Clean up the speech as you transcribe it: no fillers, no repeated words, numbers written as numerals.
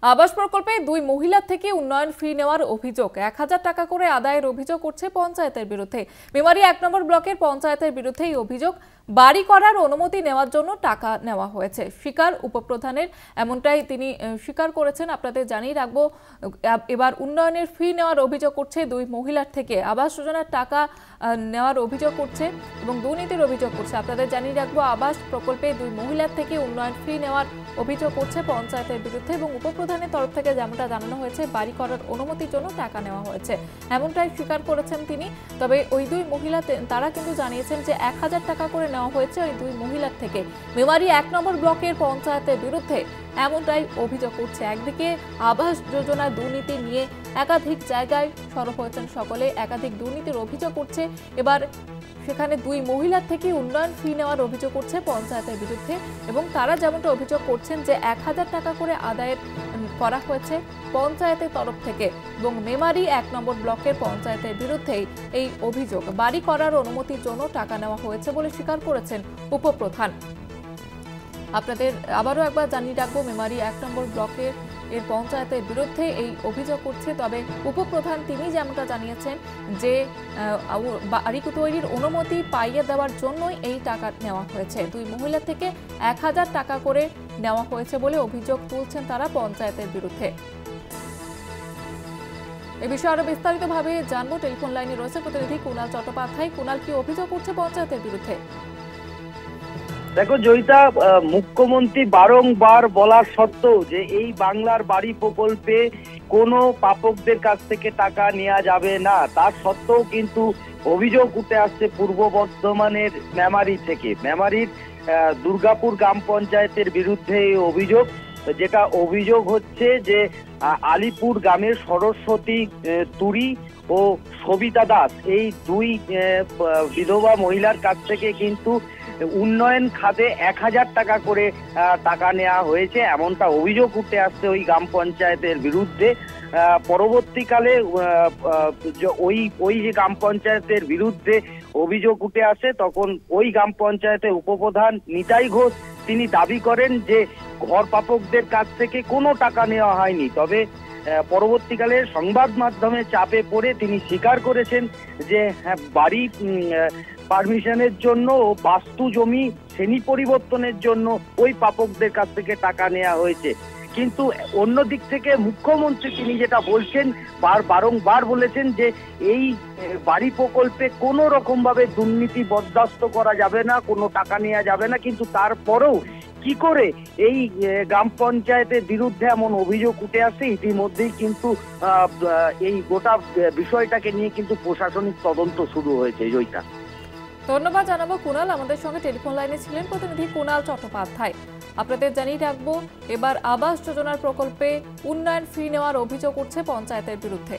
আবাস প্রকল্পে দুই মহিলার থেকে উন্নয়ন ফি নেওয়ার অভিযোগ ১,০০০ টাকা করে আদায়ের অভিযোগ করছে পঞ্চায়েতের বিরুদ্ধে। মেমারি ১ নম্বর ব্লকের পঞ্চায়েতের বিরুদ্ধে এই অভিযোগ। বাড়ি করার অনুমতি নেওয়ার জন্য টাকা নেওয়া হয়েছে, স্বীকার উপপ্রধানের। এমনটাই তিনি স্বীকার করেছেন। আপনাদের জানিয়ে রাখবো, এবার উন্নয়নের ফি নেওয়ার অভিযোগ করছে দুই মহিলার থেকে, আবাস যোজনার টাকা নেওয়ার অভিযোগ করছে এবং দুর্নীতির অভিযোগ করছে। আপনাদের জানিয়ে রাখবো, আবাস প্রকল্পে দুই মহিলার থেকে উন্নয়ন ফি নেওয়ার অভিযোগ করছে পঞ্চায়েতের বিরুদ্ধে এবং উপপ্রধানের তরফ থেকে যেমনটা জানানো হয়েছে, বাড়ি করার অনুমতির জন্য টাকা নেওয়া হয়েছে, এমনটাই স্বীকার করেছেন তিনি। তবে ওই দুই মহিলা তারা কিন্তু জানিয়েছেন যে ১,০০০ টাকা করে নেওয়া হয়েছে ওই দুই মহিলার থেকে। মেমারি ১ নম্বর ব্লকের পঞ্চায়েতের বিরুদ্ধে এমনটাই অভিযোগ করছে। একদিকে আবাস যোজনার দুর্নীতি নিয়ে একাধিক জায়গায় সরব হয়েছেন সকলে, একাধিক দুর্নীতির অভিযোগ করছে। এবার সেখানে দুই মহিলার থেকে উন্নয়ন ফি নেওয়ার অভিযোগ করছে পঞ্চায়েতের বিরুদ্ধে এবং তারা যেমনটা অভিযোগ করছেন যে ১,০০০ টাকা করে আদায়ের করা হয়েছে পঞ্চায়েতের তরফ থেকে এবং মেমারি ১ নম্বর ব্লকের পঞ্চায়েতের বিরুদ্ধেই এই অভিযোগ। বাড়ি করার অনুমতির জন্য টাকা নেওয়া হয়েছে বলে স্বীকার করেছেন উপপ্রধান। আপনাদের আবারও একবার জানিয়ে রাখবো, মেমারি ১ নম্বর ব্লকের এর পঞ্চায়েতের বিরুদ্ধে এই অভিযোগ করছে। তবে উপপ্রধান তিনি যেমনটা জানিয়েছেন যে বাড়ি তৈরির অনুমতি পাইয়ে দেওয়ার জন্যই এই টাকা নেওয়া হয়েছে। দুই মহিলা থেকে ১,০০০ টাকা করে নেওয়া হয়েছে বলে অভিযোগ তুলছেন তারা পঞ্চায়েতের বিরুদ্ধে। এ বিষয়ে আরো বিস্তারিতভাবে জানবো, টেলিফোন লাইনে রয়েছে প্রতিনিধি কুণাল চট্টোপাধ্যায়। কুণাল, কি অভিযোগ করছে পঞ্চায়েতের বিরুদ্ধে? দেখো জয়িতা, মুখ্যমন্ত্রী বারংবার বলার সত্ত্বেও যে এই বাংলার বাড়ি প্রকল্পে কোনো প্রাপকদের কাছ থেকে টাকা নেওয়া যাবে না, তার সত্ত্বেও কিন্তু অভিযোগ উঠে আসছে পূর্ব বর্ধমানের মেমারি থেকে। মেমারির দুর্গাপুর গ্রাম পঞ্চায়েতের বিরুদ্ধে এই অভিযোগ, যেটা অভিযোগ হচ্ছে যে আলিপুর গ্রামের সরস্বতী তুরি ও সবিতা দাস, এই দুই বিধবা মহিলার কাছ থেকে কিন্তু উন্নয়ন খাতে ১,০০০ টাকা করে টাকা নেওয়া হয়েছে, এমনটা অভিযোগ উঠে আসছে ওই গ্রাম পঞ্চায়েতের বিরুদ্ধে। পরবর্তীকালে ওই যে গ্রাম পঞ্চায়েতের বিরুদ্ধে অভিযোগ উঠে আসে, তখন ওই গ্রাম পঞ্চায়েতের উপপ্রধান নিতাই ঘোষ তিনি দাবি করেন যে ঘর প্রাপকদের কাছ থেকে কোনো টাকা নেওয়া হয়নি। তবে পরবর্তীকালে সংবাদ মাধ্যমে চাপে পড়ে তিনি স্বীকার করেছেন যে হ্যাঁ, বাড়ি পারমিশনের জন্য ও বাস্তু জমি শ্রেণী পরিবর্তনের জন্য ওই প্রাপকদের কাছ থেকে টাকা নেওয়া হয়েছে। কিন্তু অন্য দিক থেকে মুখ্যমন্ত্রী তিনি যেটা বলছেন, বারংবার বলেছেন যে এই বাড়ি প্রকল্পে কোনো রকম ভাবে দুর্নীতি বরদাস্ত করা যাবে না, কোনো টাকা নেওয়া যাবে না। কিন্তু তারপরেও কি করে এই গ্রাম পঞ্চায়েতের বিরুদ্ধে এমন অভিযোগ উঠে আসে, ইতিমধ্যেই কিন্তু এই গোটা বিষয়টাকে নিয়ে কিন্তু প্রশাসনিক তদন্ত শুরু হয়েছে। জয়িতা, ধন্যবাদ জানাবো কুণাল। আমাদের সঙ্গে টেলিফোন লাইনে ছিলেন প্রতিনিধি কুণাল চট্টোপাধ্যায়। আপনাদের জানিয়ে রাখবো, এবার আবাস যোজনার প্রকল্পে উন্নয়ন ফি নেওয়ার অভিযোগ উঠছে পঞ্চায়েতের বিরুদ্ধে।